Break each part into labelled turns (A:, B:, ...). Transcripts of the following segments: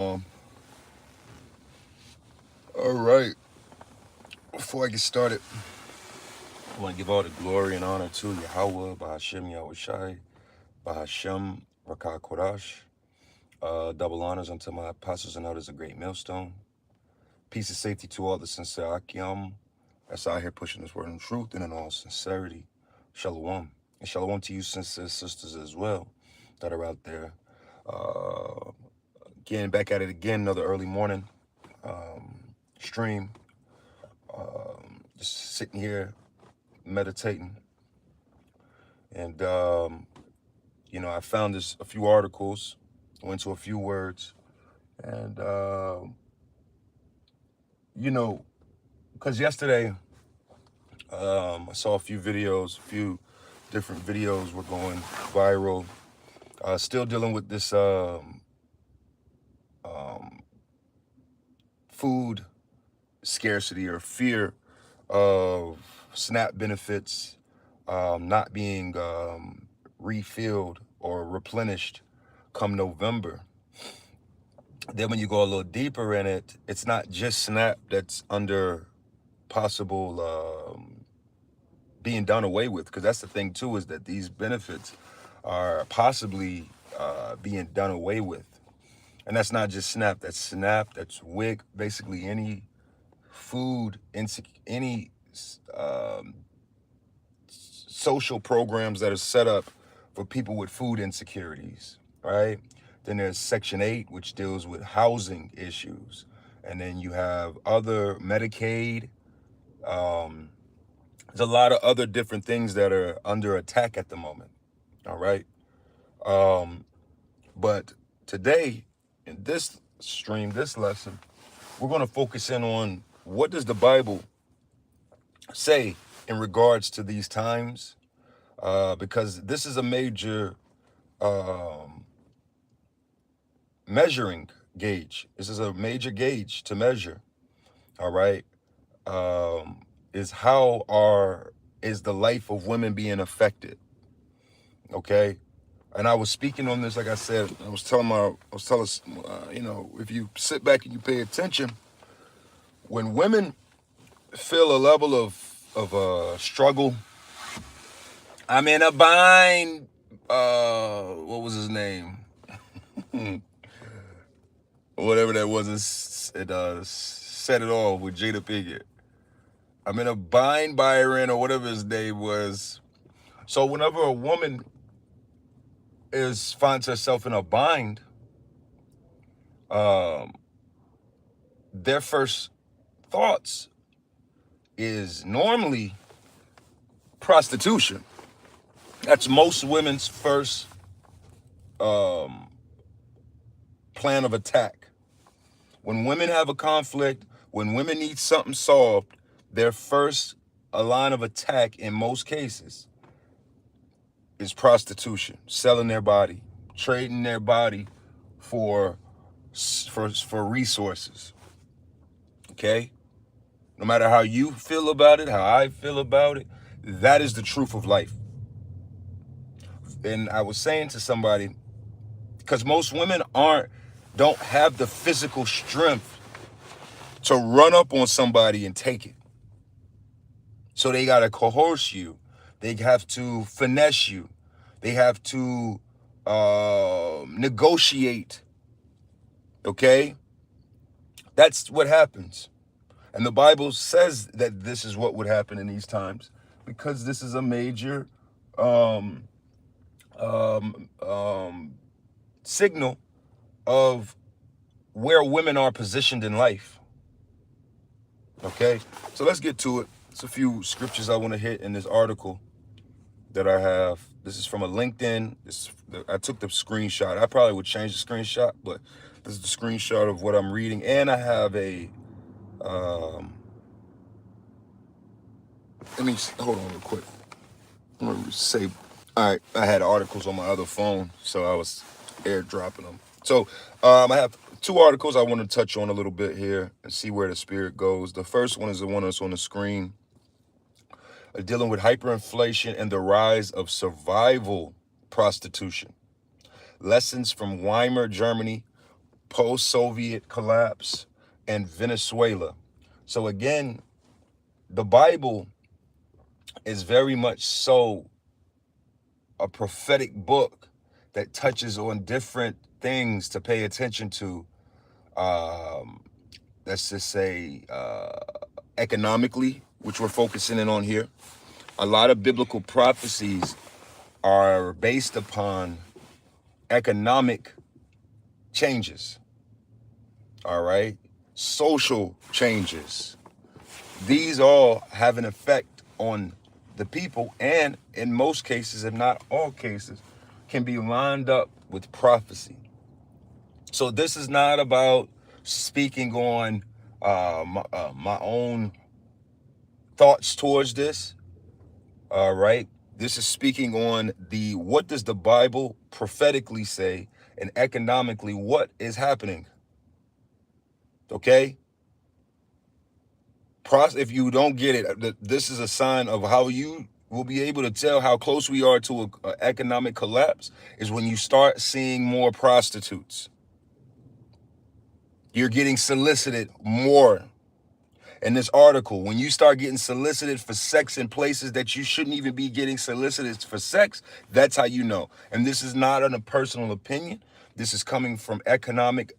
A: Um, all right. Before I get started, I want to give all the glory and honor to Yahweh, Bahashem Yahushai, Bahashem Rakah Kodash. Double honors unto my apostles and others, a great millstone. Peace and safety to all the sincere Akim that's out here pushing this word in truth and in all sincerity. Shalom. And shalom to you sincere sisters as well that are out there. Again, back at it again, another early morning stream. Just sitting here meditating. And, I found a few articles, went to a few words. And, because yesterday I saw a few different videos were going viral. Still dealing with this food scarcity or fear of SNAP benefits not being refilled or replenished come November. Then when you go a little deeper in it, it's not just SNAP that's under possible being done away with, because that's the thing too, is that these benefits are possibly being done away with. And that's not just SNAP, that's WIC, basically any food, any social programs that are set up for people with food insecurities, right? Then there's Section 8, which deals with housing issues. And then you have other Medicaid. There's a lot of other different things that are under attack at the moment, all right? But today, in this stream, this lesson, we're going to focus in on what does the Bible say in regards to these times, because this is a major measuring gauge. This is a major gauge to measure, all right? Is the life of women being affected, okay? And I was speaking on this, like I said, I was telling if you sit back and you pay attention, when women feel a level of struggle, I'm in a bind. What was his name? Whatever that was, it said it all with Jada Pinkett. I'm in a bind, Byron, or whatever his name was. So whenever a woman finds herself in a bind, their first thoughts is normally prostitution. That's most women's first plan of attack. When women have a conflict, when women need something solved, their first line of attack in most cases is prostitution, selling their body, trading their body for resources. Okay? No matter how you feel about it, how I feel about it, that is the truth of life. And I was saying to somebody, because most women don't have the physical strength to run up on somebody and take it. So they got to coerce you. They have to finesse you. They have to negotiate. Okay? That's what happens. And the Bible says that this is what would happen in these times, because this is a major signal of where women are positioned in life. Okay? So let's get to it. It's a few scriptures I want to hit in this article that I have. This is from a LinkedIn. I took the screenshot. I probably would change the screenshot, but this is the screenshot of what I'm reading. And I have let me hold on real quick. I'm gonna say, all right, I had articles on my other phone, so I was airdropping them. So I have two articles I want to touch on a little bit here and see where the spirit goes. The first one is the one that's on the screen, dealing with hyperinflation and the rise of survival prostitution. Lessons from Weimar, Germany, post-Soviet collapse, and Venezuela. So again, the Bible is very much so a prophetic book that touches on different things to pay attention to. Let's just say economically, which we're focusing in on here. A lot of biblical prophecies are based upon economic changes, all right? Social changes. These all have an effect on the people, and in most cases, if not all cases, can be lined up with prophecy. So this is not about speaking on my own thoughts towards this, all right? This is speaking on what does the Bible prophetically say, and economically what is happening, okay? If you don't get it, this is a sign of how you will be able to tell how close we are to an economic collapse, is when you start seeing more prostitutes. You're getting solicited more. In this article, when you start getting solicited for sex in places that you shouldn't even be getting solicited for sex, that's how you know. And this is not a personal opinion. This is coming from economic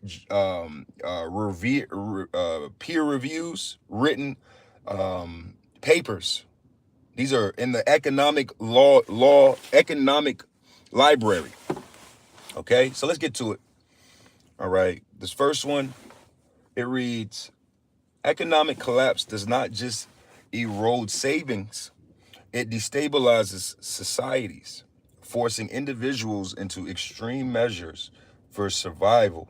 A: peer reviews, written papers. These are in the economic economic library. Okay, so let's get to it. All right, this first one, it reads, economic collapse does not just erode savings, it destabilizes societies, forcing individuals into extreme measures for survival.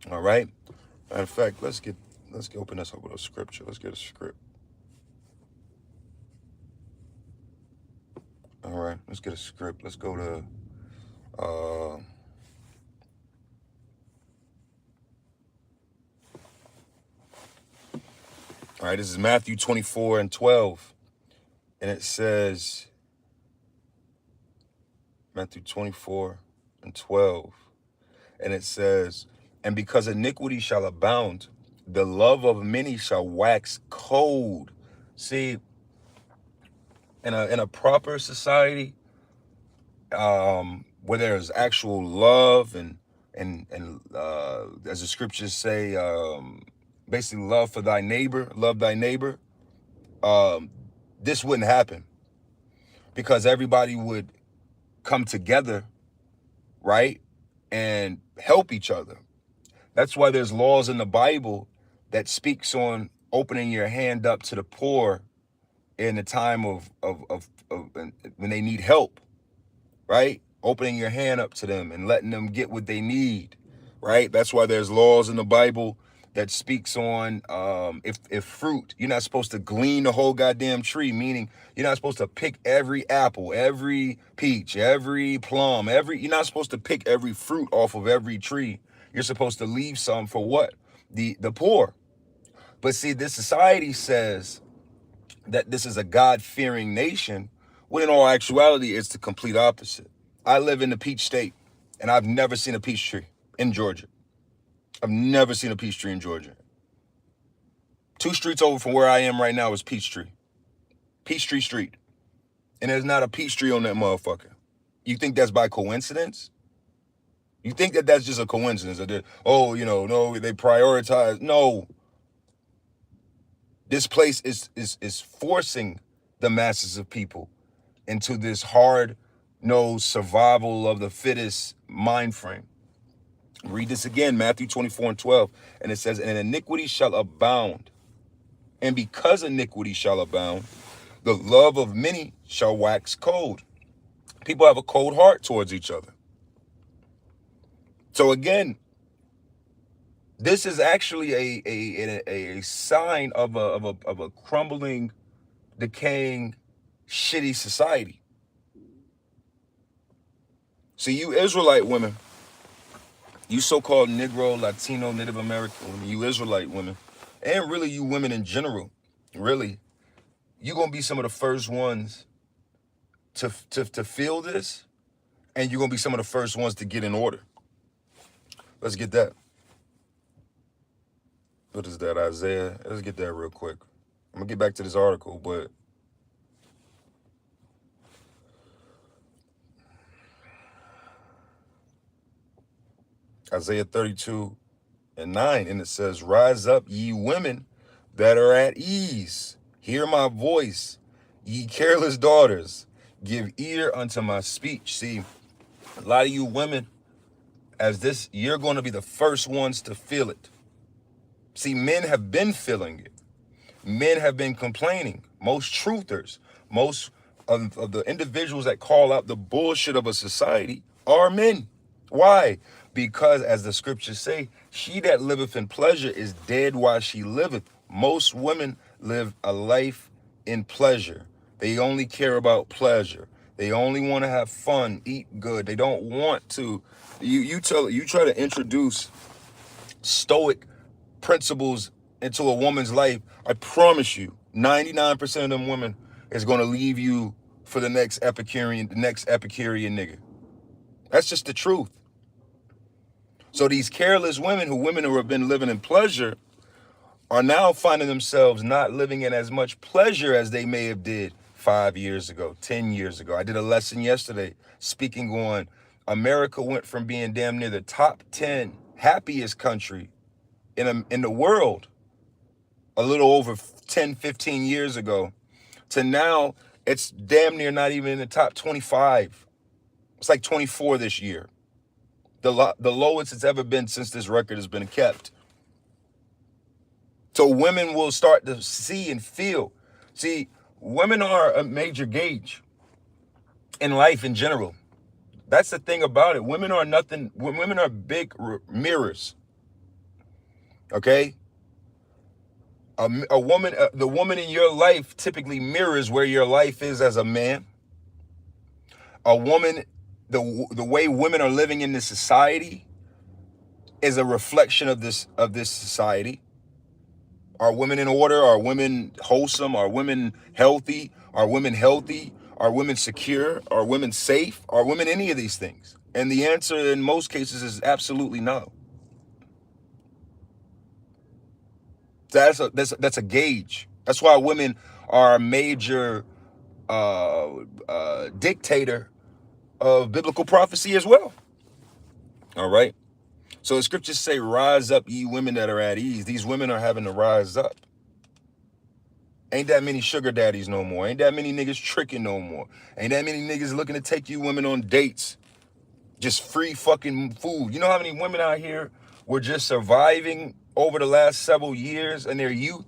A: All right. Matter of fact, let's open this up with a scripture. Let's get a script. All right, let's get a script. Let's go to all right, this is Matthew 24:12. And it says, Matthew 24:12. And it says, and because iniquity shall abound, the love of many shall wax cold. See, in a proper society, where there's actual love and as the scriptures say, basically love for thy neighbor, love thy neighbor, this wouldn't happen, because everybody would come together, right, and help each other. That's why there's laws in the Bible that speaks on opening your hand up to the poor in the time of when they need help, right? Opening your hand up to them and letting them get what they need, right? That's why there's laws in the Bible that speaks on if fruit, you're not supposed to glean the whole goddamn tree, meaning you're not supposed to pick every apple, every peach, every plum, you're not supposed to pick every fruit off of every tree. You're supposed to leave some for what? The poor. But see, this society says that this is a God-fearing nation, when in all actuality, it's the complete opposite. I live in the peach state, and I've never seen a peach tree in Georgia. I've never seen a peach tree in Georgia. 2 streets over from where I am right now is Peachtree. Peachtree Street. And there's not a peach tree on that motherfucker. You think that's by coincidence? You think that that's just a coincidence? That no, they prioritize. No. This place is forcing the masses of people into this hard-nosed survival of the fittest mind frame. Read this again, Matthew 24:12. And it says, and iniquity shall abound. And because iniquity shall abound, the love of many shall wax cold. People have a cold heart towards each other. So again, this is actually a sign of a crumbling, decaying, shitty society. See, you Israelite women, you so-called Negro, Latino, Native American women, you Israelite women, and really you women in general, really, you're going to be some of the first ones to feel this, and you're going to be some of the first ones to get in order. Let's get that. What is that, Isaiah? Let's get that real quick. I'm gonna get back to this article, but Isaiah 32:9, and it says, "Rise up, ye women that are at ease. Hear my voice, ye careless daughters. Give ear unto my speech." See, a lot of you women, you're going to be the first ones to feel it. See, men have been feeling it. Men have been complaining. Most truthers, most of the individuals that call out the bullshit of a society are men. Why? Because as the scriptures say, she that liveth in pleasure is dead while she liveth. Most women live a life in pleasure. They only care about pleasure. They only want to have fun, eat good. They don't want to. You try to introduce stoic principles into a woman's life, I promise you, 99% of them women is going to leave you for the next Epicurean nigga. That's just the truth. So these careless women who have been living in pleasure are now finding themselves not living in as much pleasure as they may have did 5 years ago, 10 years ago. I did a lesson yesterday speaking on America went from being damn near the top 10 happiest country in the world a little over 10, 15 years ago to now it's damn near not even in the top 25. It's like 24 this year. The lowest it's ever been since this record has been kept. So women will start to see and feel. See, women are a major gauge in life in general. That's the thing about it. Women are nothing. Women are big mirrors. Okay? A woman, the woman in your life typically mirrors where your life is as a man. A woman, the way women are living in this society is a reflection of this society. Are women in order? Are women wholesome? Are women healthy? Are women healthy? Are women secure? Are women safe? Are women any of these things? And the answer in most cases is absolutely no. That's a gauge. That's why women are a major dictator of biblical prophecy as well. All right. So the scriptures say, "Rise up, ye women that are at ease." These women are having to rise up. Ain't that many sugar daddies no more. Ain't that many niggas tricking no more. Ain't that many niggas looking to take you women on dates. Just free fucking food. You know how many women out here were just surviving over the last several years in their youth?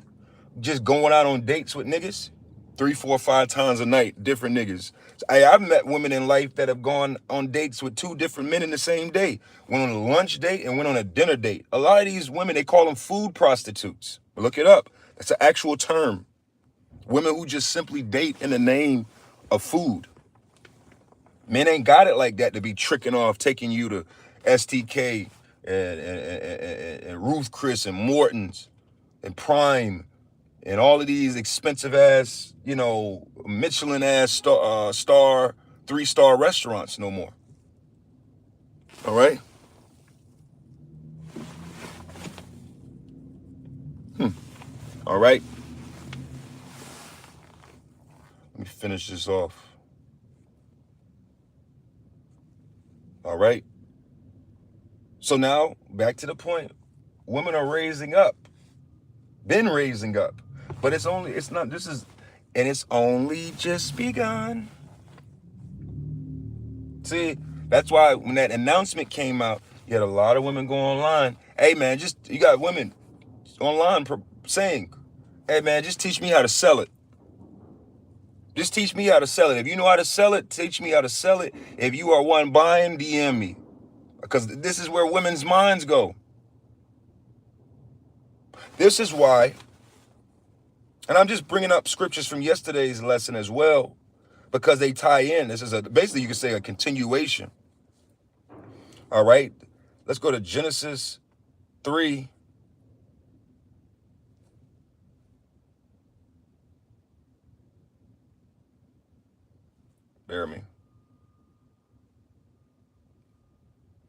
A: Just going out on dates with niggas? 3, 4, 5 times a night, different niggas. I've met women in life that have gone on dates with 2 different men in the same day. Went on a lunch date and went on a dinner date. A lot of these women, they call them food prostitutes. Look it up. That's an actual term. Women who just simply date in the name of food. Men ain't got it like that to be tricking off, taking you to STK and Ruth Chris and Morton's and Prime and all of these expensive ass, Michelin ass star 3-star restaurants no more. All right. All right. Let me finish this off. All right. So now back to the point. Women are raising up. Been raising up. But it's only just begun. See, that's why when that announcement came out, you had a lot of women go online. Hey man, you got women online saying, "Hey man, just teach me how to sell it. Just teach me how to sell it. If you know how to sell it, teach me how to sell it. If you are one buying, DM me." Because this is where women's minds go. This is why, and I'm just bringing up scriptures from yesterday's lesson as well, because they tie in. This is basically you could say a continuation. All right, let's go to Genesis 3. Bear me.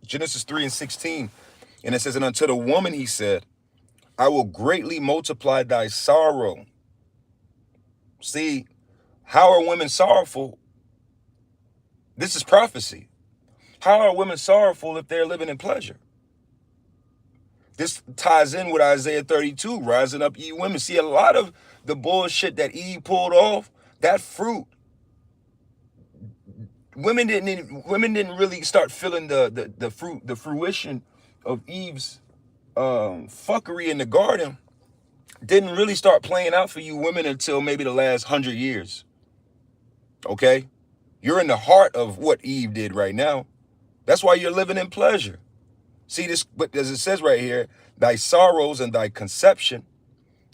A: Genesis 3:16, and it says, "And unto the woman he said, I will greatly multiply thy sorrow. See, how are women sorrowful? This is prophecy. How are women sorrowful if they're living in pleasure? This ties in with Isaiah 32, rising up ye women. See, a lot of the bullshit that Eve pulled off, that fruit, women didn't really start feeling the fruition of Eve's fuckery in the garden. Didn't really start playing out for you women until maybe the last 100 years. Okay? You're in the heart of what Eve did right now. That's why you're living in pleasure. See this, but as it says right here, thy sorrows and thy conception.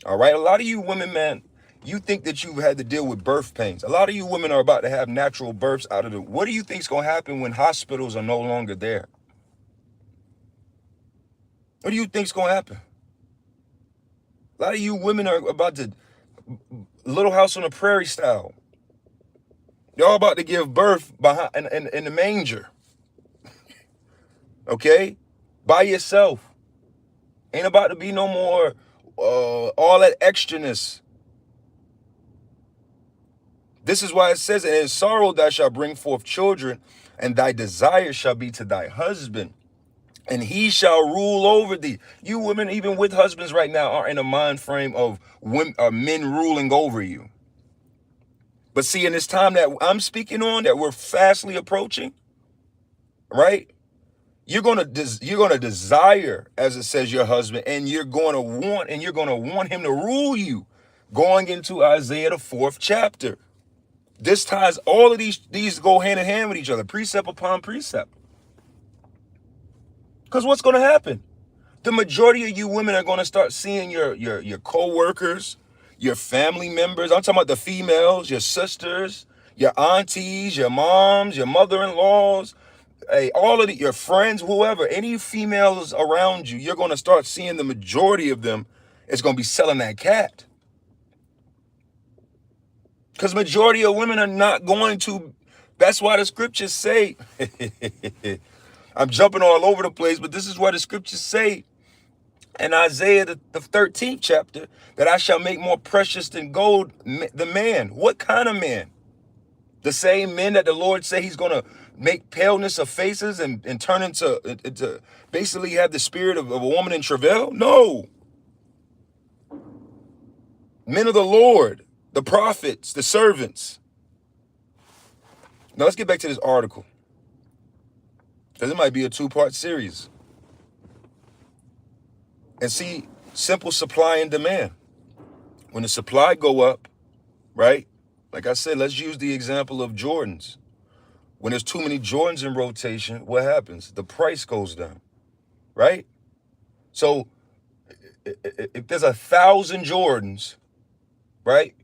A: All right. A lot of you women, man, you think that you've had to deal with birth pains. A lot of you women are about to have natural births out of the. What do you think is going to happen when hospitals are no longer there? What do you think is going to happen? A lot of you women are about to Little House on the Prairie style. Y'all about to give birth behind in the manger. Okay? By yourself. Ain't about to be no more all that extraness. This is why it says, and in sorrow thou shalt bring forth children, and thy desire shall be to thy husband, and he shall rule over thee. You women, even with husbands right now, are in a mind frame of women, men ruling over you. But see, in this time that I'm speaking on, that we're fastly approaching, right? You're gonna desire, as it says, your husband, and you're gonna want him to rule you. Going into Isaiah the 4th chapter. This ties, all of these go hand in hand with each other, precept upon precept. Because what's going to happen? The majority of you women are going to start seeing your co-workers, your family members. I'm talking about the females, your sisters, your aunties, your moms, your mother-in-laws, hey, all of your friends, whoever, any females around you, you're going to start seeing the majority of them is going to be selling that cat. Because majority of women are not going to. That's why the scriptures say, I'm jumping all over the place, but this is what the scriptures say in Isaiah the 13th chapter, that I shall make more precious than gold the man. What kind of man? The same men that the Lord say he's going to make paleness of faces and turn into basically have the spirit of a woman in travail? No. Men of the Lord, the prophets, the servants. Now let's get back to this article, because it might be a 2-part series. And see, simple supply and demand. When the supply go up, right? Like I said, let's use the example of Jordans. When there's too many Jordans in rotation, what happens? The price goes down, right? So if there's 1,000 Jordans, right?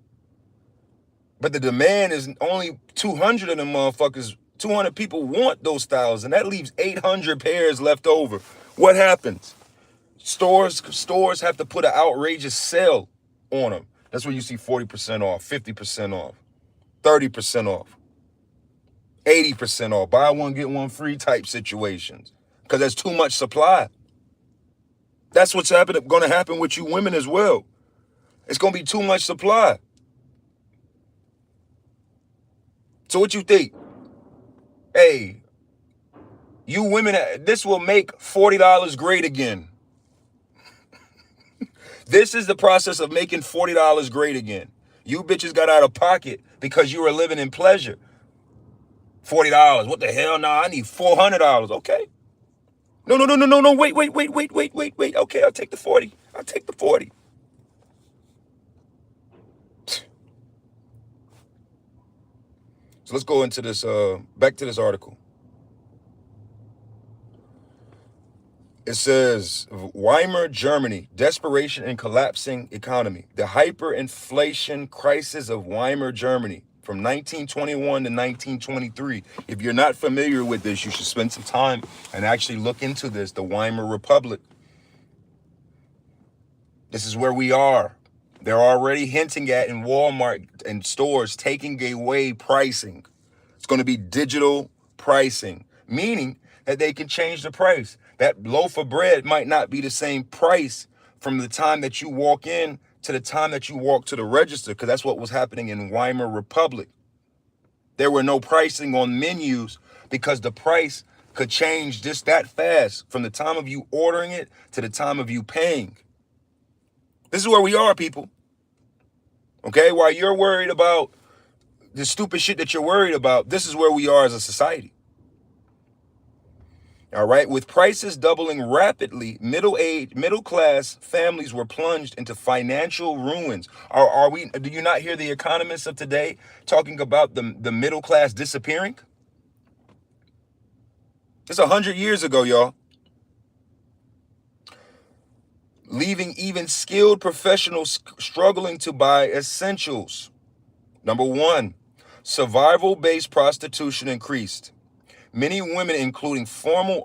A: But the demand is only 200 of them motherfuckers. 200 people want those 1,000. That leaves 800 pairs left over. What happens? Stores have to put an outrageous sale on them. That's where you see 40% off, 50% off, 30% off, 80% off, buy one, get one free type situations, because there's too much supply. That's what's going to happen with you women as well. It's going to be too much supply. So what you think? Hey, you women, this will make $40 great again. This is the process of making $40 great again. You bitches got out of pocket because you were living in pleasure. $40. What the hell? Nah, I need $400. Okay. No. Wait. Okay, I'll take the 40. I'll take the 40. So let's go into this, back to this article. It says, Weimar Germany, desperation and collapsing economy. The hyperinflation crisis of Weimar Germany from 1921 to 1923. If you're not familiar with this, you should spend some time and actually look into this, the Weimar Republic. This is where we are. They're already hinting at in Walmart and stores taking away pricing. It's going to be digital pricing, meaning that they can change the price. That loaf of bread might not be the same price from the time that you walk in to the time that you walk to the register, because that's what was happening in Weimar Republic. There were no pricing on menus because the price could change just that fast from the time of you ordering it to the time of you paying. This is where we are, people. Okay, while you're worried about the stupid shit that you're worried about, this is where we are as a society. All right, with prices doubling rapidly, middle class families were plunged into financial ruins. Are we? Do you not hear the economists of today talking about the middle class disappearing? It's 100 years ago, y'all. Leaving even skilled professionals struggling to buy essentials. Number one, survival-based prostitution increased. Many women, including former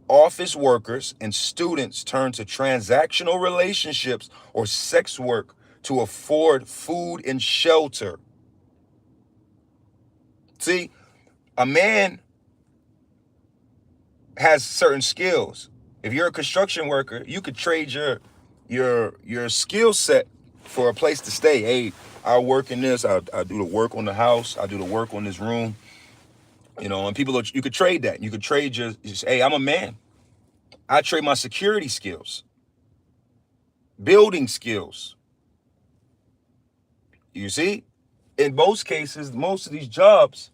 A: office workers and students, turn to transactional relationships or sex work to afford food and shelter. See, a man has certain skills. If you're a construction worker, you could trade your skill set for a place to stay. Hey, I'll work in this. I do the work on the house. I do the work on this room. You know, and you could trade that. You could trade hey, I'm a man. I trade my security skills, building skills. You see, in most cases, most of these jobs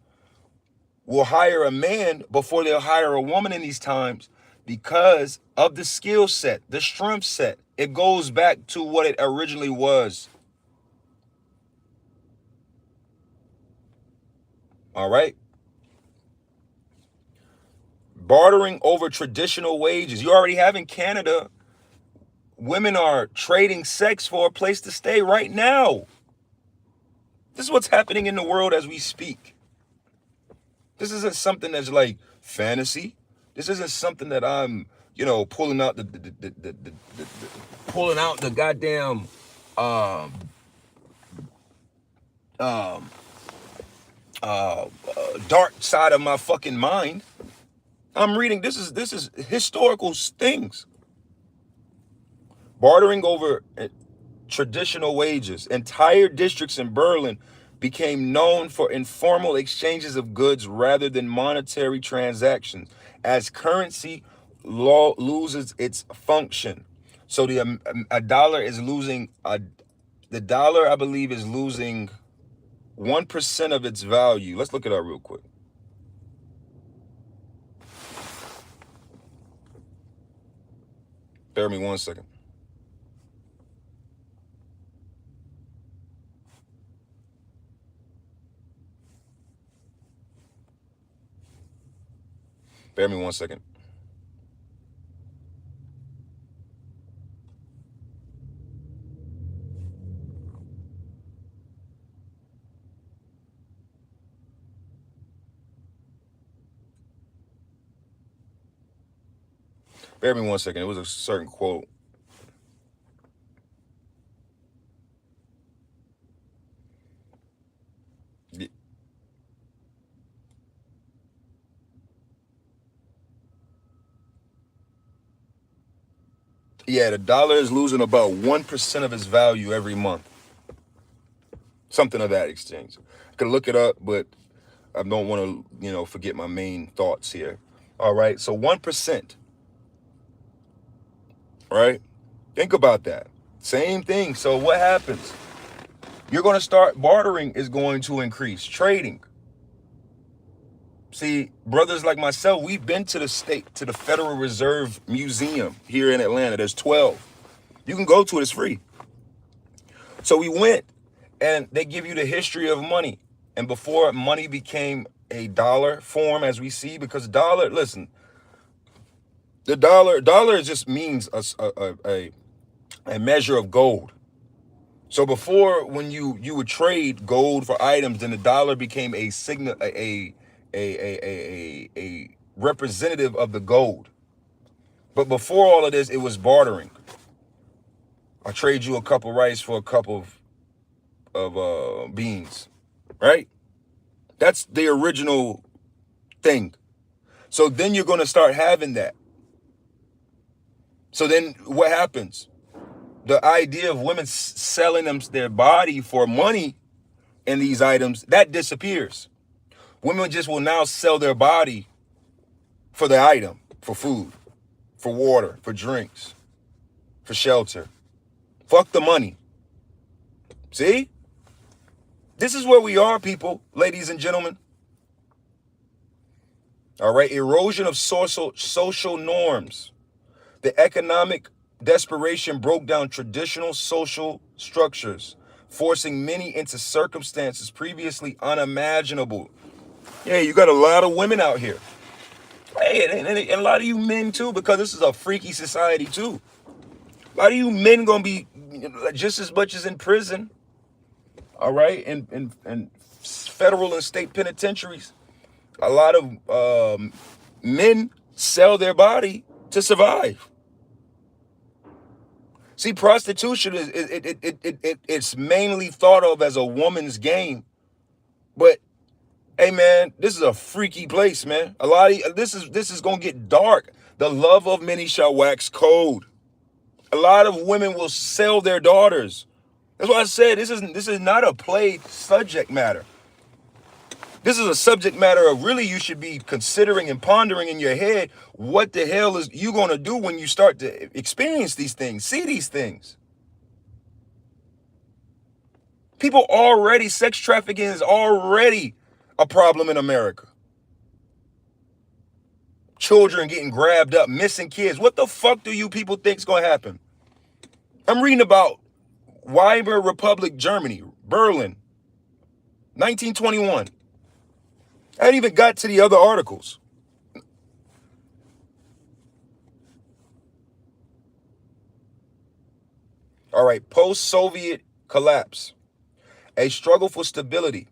A: will hire a man before they'll hire a woman in these times because of the skill set, the strength set. It goes back to what it originally was. All right. Bartering over traditional wages. You already have in Canada, women are trading sex for a place to stay right now. This is what's happening in the world as we speak. This isn't something that's like fantasy. This isn't something that I'm, pulling out the goddamn dark side of my fucking mind. I'm reading, this is historical things. Bartering over traditional wages. Entire districts in Berlin became known for informal exchanges of goods rather than monetary transactions as currency law loses its function. So a dollar is losing, the dollar, I believe, is losing 1% of its value. Let's look it up real quick. Bear me 1 second. Bear me 1 second. Bear me 1 second. It was a certain quote. Yeah, the dollar is losing about 1% of its value every month. Something of that exchange. I could look it up, but I don't want to, forget my main thoughts here. All right, so 1%. Right? Think about that. Same thing. So what happens? You're going to start bartering is going to increase. Trading. See, brothers like myself, we've been to the Federal Reserve Museum here in Atlanta. There's 12. You can go to it, it's free. So we went, and they give you the history of money. And before money became a dollar form, as we see, because listen, the dollar just means a measure of gold. So before, when you would trade gold for items, then the dollar became a signal, a representative of the gold. But before all of this, it was bartering. I trade you a cup of rice for a cup of beans, right? That's the original thing. So then you're going to start having that. So then what happens? The idea of women selling their body for money in these items, that disappears. Women just will now sell their body for the item, for food, for water, for drinks, for shelter. Fuck the money. See? This is where we are, people, ladies and gentlemen. All right, erosion of social norms. The economic desperation broke down traditional social structures, forcing many into circumstances previously unimaginable. Yeah, you got a lot of women out here. Hey, and a lot of you men too, because this is a freaky society too. A lot of you men gonna be just as much as in prison. All right, and federal and state penitentiaries. A lot of men sell their body to survive. See, prostitution it's mainly thought of as a woman's game, but hey man, this is a freaky place, man. A lot of this is gonna get dark. The love of many shall wax cold. A lot of women will sell their daughters. That's why I said this is not a play subject matter. This is a subject matter of really you should be considering and pondering in your head what the hell is you going to do when you start to experience these things, see these things. People already, sex trafficking is already a problem in America. Children getting grabbed up, missing kids. What the fuck do you people think is going to happen? I'm reading about Weimar Republic, Germany, Berlin, 1921. I ain't even got to the other articles. All right, post-Soviet collapse. A struggle for stability.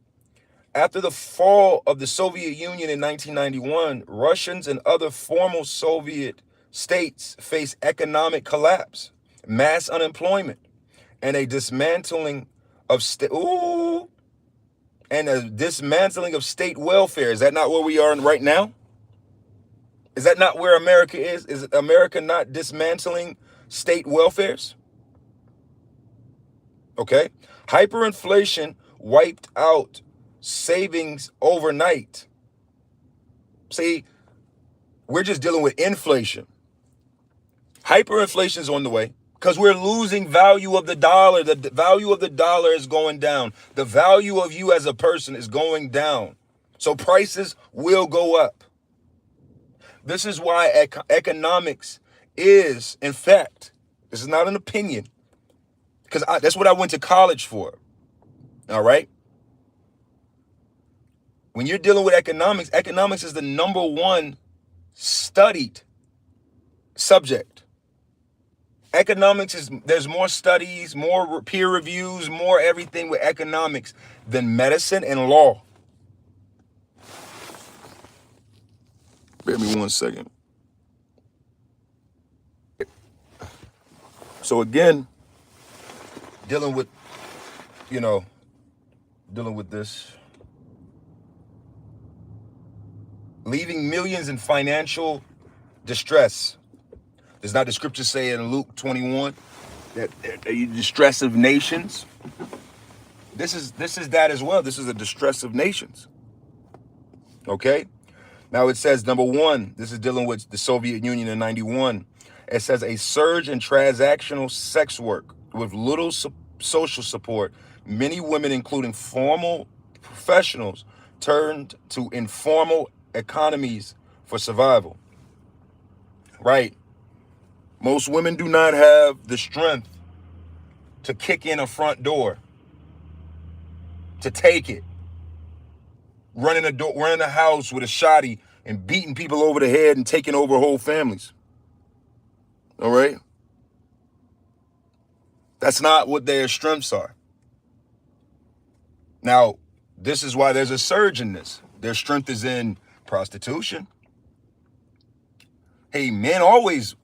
A: After the fall of the Soviet Union in 1991, Russians and other former Soviet states faced economic collapse, mass unemployment, and a dismantling of state welfare. Is that not where we are right now? Is that not where America is? Is America not dismantling state welfares? Okay. Hyperinflation wiped out savings overnight. See, we're just dealing with inflation. Hyperinflation is on the way because we're losing value of the dollar. The value of the dollar is going down. The value of you as a person is going down. So prices will go up. This is why economics is, in fact, this is not an opinion, because that's what I went to college for. All right. When you're dealing with economics, economics is the number one studied subject. Economics there's more studies, more peer reviews, more everything with economics than medicine and law. Bear me 1 second. So again, dealing with this, leaving millions in financial distress. Does not the scripture say in Luke 21 that the distress of nations? This is that as well. This is a distress of nations. Okay. Now it says, number one, this is dealing with the Soviet Union in 91. It says a surge in transactional sex work with little social support. Many women, including formal professionals, turned to informal economies for survival. Right. Most women do not have the strength to kick in a front door, to take it, running a house with a shotty and beating people over the head and taking over whole families. All right? That's not what their strengths are. Now, this is why there's a surge in this. Their strength is in prostitution. Hey, men will always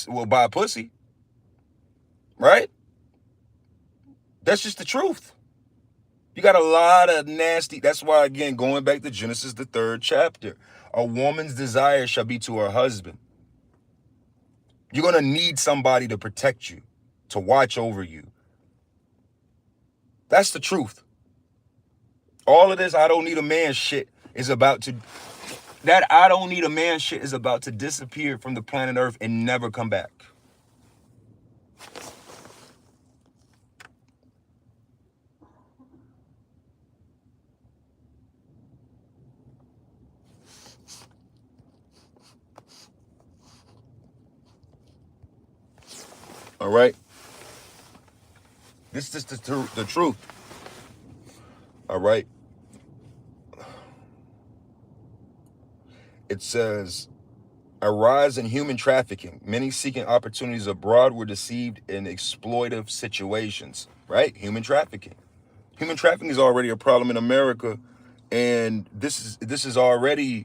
A: will buy pussy. Right? That's just the truth. You got a lot of nasty. That's why, again, going back to Genesis, the 3rd chapter, a woman's desire shall be to her husband. You're going to need somebody to protect you, to watch over you. That's the truth. All of this I don't need a man shit is about to, that I don't need a man shit is about to disappear from the planet Earth and never come back. All right? This is the truth. All right? It says, a rise in human trafficking. Many seeking opportunities abroad were deceived in exploitive situations. Right? Human trafficking. Human trafficking is already a problem in America, and this is the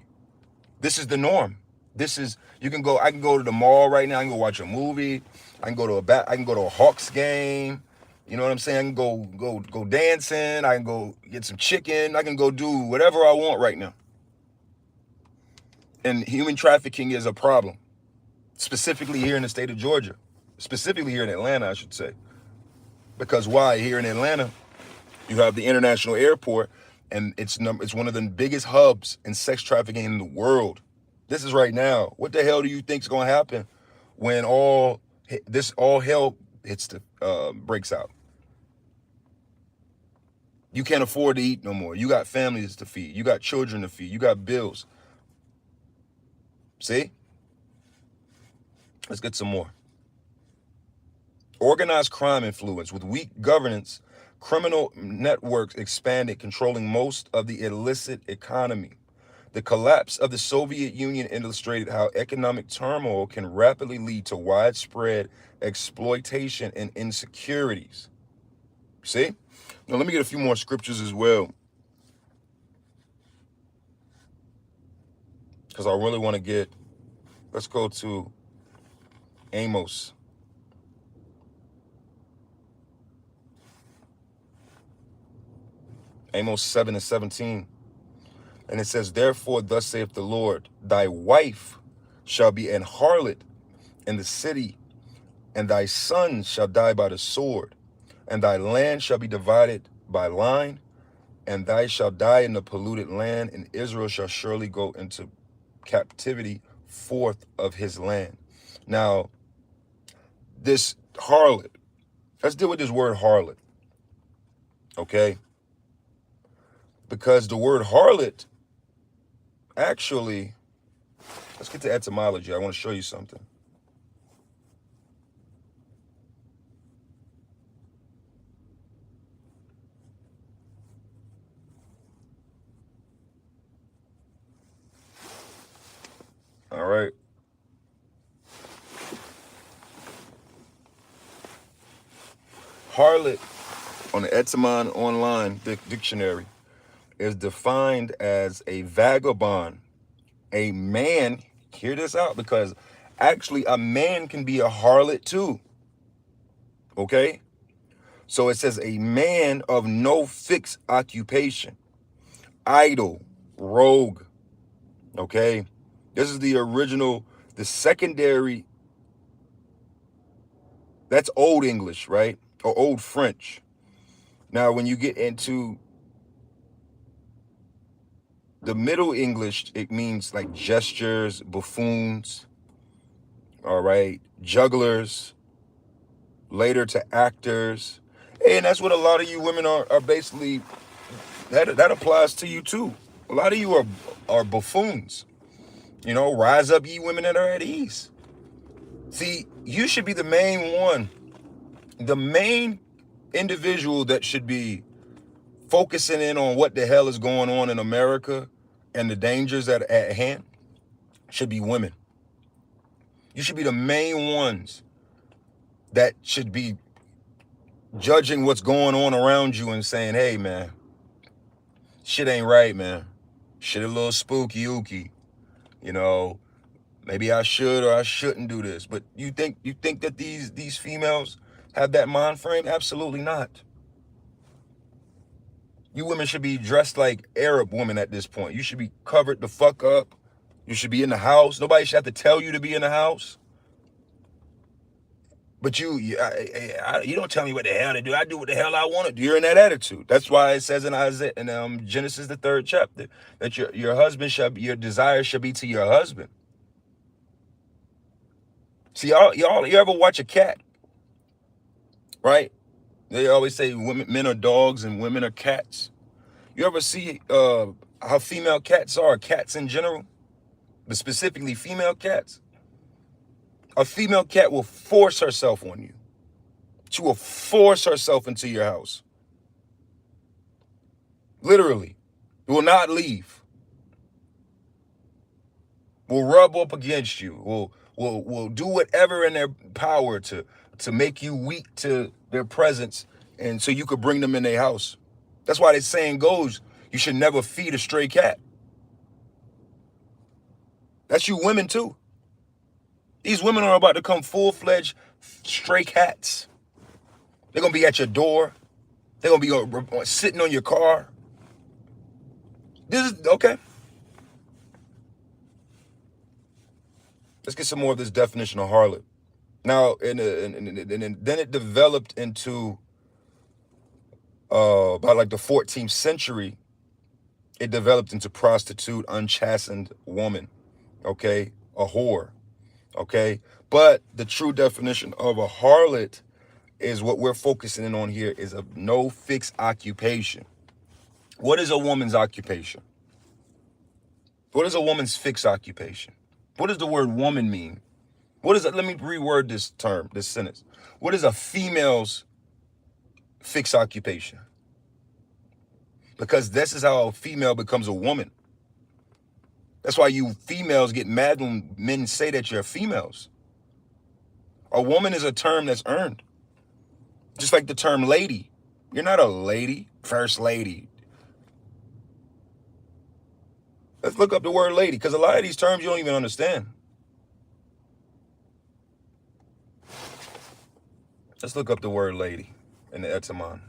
A: norm. I can go to the mall right now, I can go watch a movie, I can go to a Hawks game, you know what I'm saying? I can go dancing, I can go get some chicken, I can go do whatever I want right now. And human trafficking is a problem, specifically here in the state of Georgia, specifically here in Atlanta, I should say. Because why? Here in Atlanta, you have the international airport, and it's one of the biggest hubs in sex trafficking in the world. This is right now. What the hell do you think is going to happen when all hell breaks out? You can't afford to eat no more. You got families to feed. You got children to feed. You got bills. See? Let's get some more. Organized crime influence. With weak governance, criminal networks expanded, controlling most of the illicit economy. The collapse of the Soviet Union illustrated how economic turmoil can rapidly lead to widespread exploitation and insecurities. See? Now let me get a few more scriptures as well, because I really want to get, let's go to Amos. Amos 7:17. And it says, therefore, thus saith the Lord, thy wife shall be an harlot in the city, and thy son shall die by the sword, and thy land shall be divided by line, and thou shalt die in the polluted land, and Israel shall surely go into captivity forth of his land. Now, this harlot, let's deal with this word harlot, okay? Because the word harlot, actually, let's get to etymology. I want to show you something. All right. Harlot on the Etymon online dictionary is defined as a vagabond, a man. Hear this out, because actually a man can be a harlot too. Okay? So it says a man of no fixed occupation, idle, rogue. Okay? This is the original, the secondary. That's Old English, right? Or Old French. Now, when you get into the Middle English, it means like gestures, buffoons, all right, jugglers, later to actors. And that's what a lot of you women are basically, that applies to you too. A lot of you are buffoons. You know, rise up, ye women that are at ease. See, you should be the main one, the main individual that should be focusing in on what the hell is going on in America and the dangers that are at hand should be women. You should be the main ones that should be judging what's going on around you and saying, hey, man, shit ain't right, man. Shit a little spooky ooky. You know, maybe I should or I shouldn't do this. But you think that these females have that mind frame? Absolutely not. You women should be dressed like Arab women at this point. You should be covered the fuck up. You should be in the house. Nobody should have to tell you to be in the house. But you don't tell me what the hell to do. I do what the hell I want to do. You're in that attitude. That's why it says in Isaiah, in Genesis the 3rd chapter, that your husband your desire shall be to your husband. See, y'all, you ever watch a cat? Right? They always say men are dogs and women are cats. You ever see how female cats are, cats in general, but specifically female cats? A female cat will force herself on you. She will force herself into your house. Literally. Will not leave. Will rub up against you. Will do whatever in their power to make you weak to their presence, and so you could bring them in their house. That's why the saying goes, you should never feed a stray cat. That's you women too. These women are about to come full-fledged stray cats. They're going to be at your door. They're going to be sitting on your car. This is, okay. Let's get some more of this definition of harlot. Now, and then it developed into, by like the 14th century, it developed into prostitute, unchastened woman, okay? A whore, okay? But the true definition of a harlot is what we're focusing in on here, is a no fixed occupation. What is a woman's occupation? What is a woman's fixed occupation? What does the word woman mean? What is it? Let me reword this term, this sentence. What is a female's fixed occupation? Because this is how a female becomes a woman. That's why you females get mad when men say that you're females. A woman is a term that's earned. Just like the term lady. You're not a lady, first lady. Let's look up the word lady, because a lot of these terms you don't even understand. Let's look up the word lady in the etymon.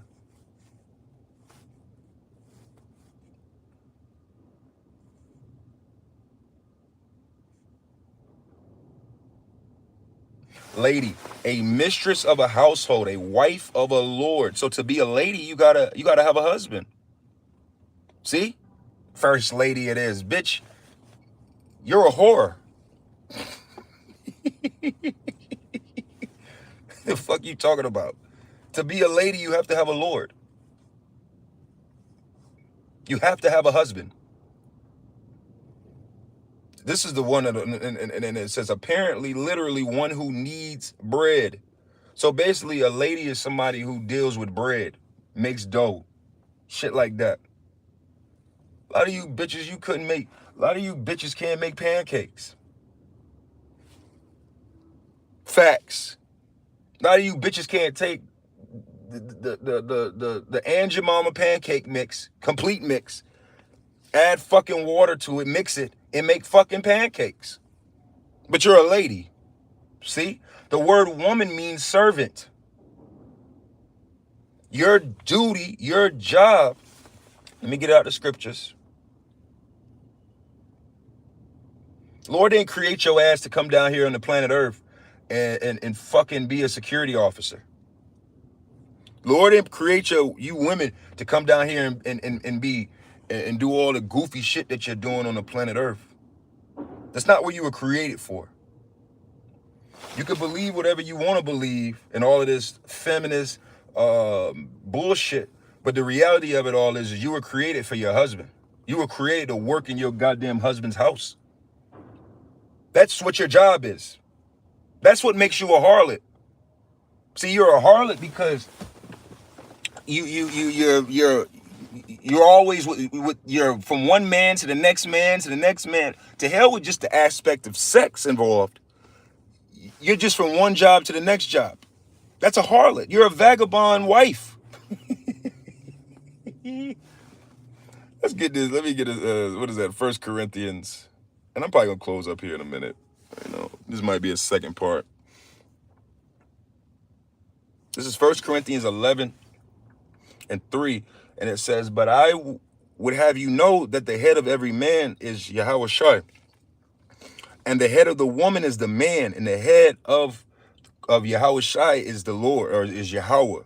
A: Lady, a mistress of a household, a wife of a lord. So to be a lady, you gotta have a husband. See? First lady it is. Bitch, you're a whore. The fuck you talking about? To be a lady, you have to have a lord. You have to have a husband. This is the one that, and it says apparently, literally, one who needs bread. So basically, a lady is somebody who deals with bread, makes dough, shit like that. A lot of you bitches, a lot of you bitches can't make pancakes. Facts. A lot of you bitches can't take the Aunt Jemima pancake mix, complete mix, add fucking water to it, mix it, and make fucking pancakes. But you're a lady. See? The word woman means servant. Your duty, your job. Let me get out the scriptures. Lord didn't create your ass to come down here on the planet Earth and fucking be a security officer. Lord didn't create you women to come down here and do all the goofy shit that you're doing on the planet Earth. That's not what you were created for. You can believe whatever you want to believe and all of this feminist bullshit, but the reality of it all is you were created for your husband. You were created to work in your goddamn husband's house. That's what your job is. That's what makes you a harlot. See, you're a harlot because you're always with you're from one man to the next man to the next man. To hell with just the aspect of sex involved. You're just from one job to the next job. That's a harlot. You're a vagabond wife. Let's get this. Let me get this. What is that? 1 Corinthians. And I'm probably going to close up here in a minute. This might be a second part. This is 1 Corinthians 11 and 3. And it says, but I would have you know that the head of every man is Yahushua. And the head of the woman is the man. And the head of of Yahweh Shai is the Lord, or is Yahweh.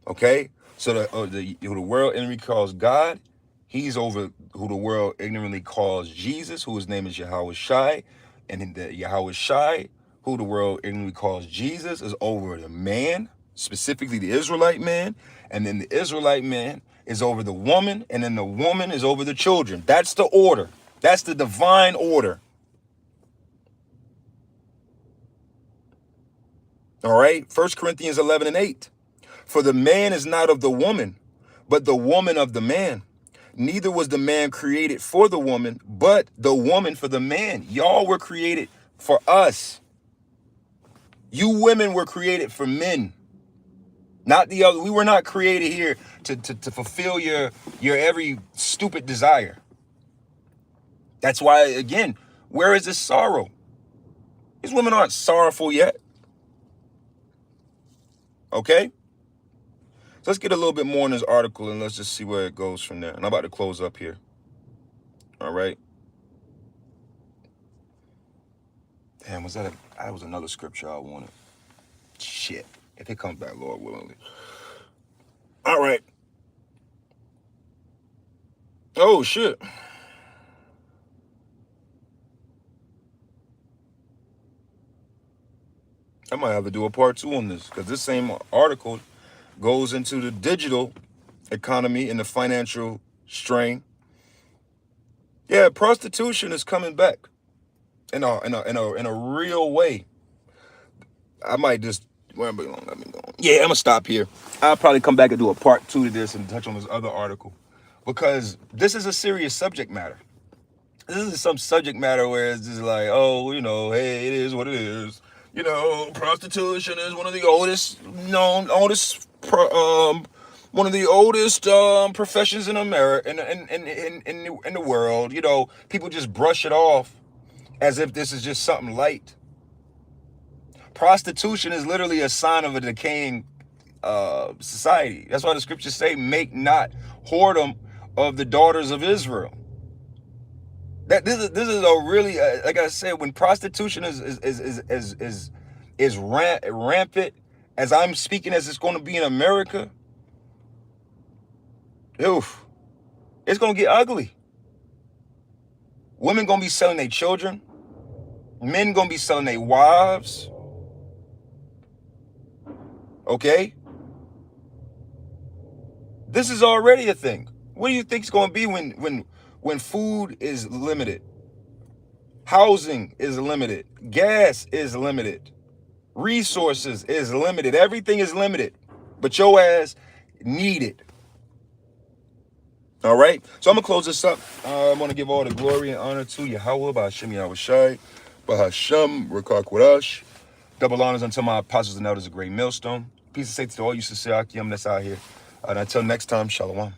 A: Okay, so who the world ignorantly calls God, he's over who the world ignorantly calls Jesus, whose name is Yahweh Shai, and in the Yahweh Shai, who the world ignorantly calls Jesus, is over the man, specifically the Israelite man, and then the Israelite man is over the woman, and then the woman is over the children. That's the order. That's the divine order. All right, 1 Corinthians 11:8. For the man is not of the woman, but the woman of the man. Neither was the man created for the woman, but the woman for the man. Y'all were created for us. You women were created for men, not the other. We were not created here to fulfill your every stupid desire. That's why, again, where is this sorrow? These women aren't sorrowful yet. Okay? So let's get a little bit more in this article and let's just see where it goes from there. And I'm about to close up here. All right. Damn, that was another scripture I wanted. Shit. If it comes back, Lord willingly. All right. Oh, shit. I might have to do a part 2 on this, because this same article goes into the digital economy and the financial strain. Yeah, prostitution is coming back in a real way. I might just let me go. Yeah, I'm gonna stop here. I'll probably come back and do a part 2 to this and touch on this other article, because this is a serious subject matter. This isn't some subject matter where it's just like, oh, you know, hey, it is what it is. You know, prostitution is one of the oldest professions in America, in the world. You know, people just brush it off as if this is just something light. Prostitution is literally a sign of a decaying society. That's why the scriptures say, "Make not whoredom of the daughters of Israel." That this is a really like I said, when prostitution is rampant, as I'm speaking, as it's going to be in America, oof, it's going to get ugly. Women going to be selling their children. Men going to be selling their wives. Okay? This is already a thing. What do you think it's going to be when food is limited? Housing is limited. Gas is limited. Resources is limited. Everything is limited. But your ass need it. All right? So I'm going to close this up. I'm going to give all the glory and honor to Yahweh, Ba'Hashem Yahweh Shai, Ba'Hashem Rekar Kodash. Double honors unto my apostles and elders, a great millstone. Peace and safety to all you sincere Akim that's out here. And until next time, Shalom.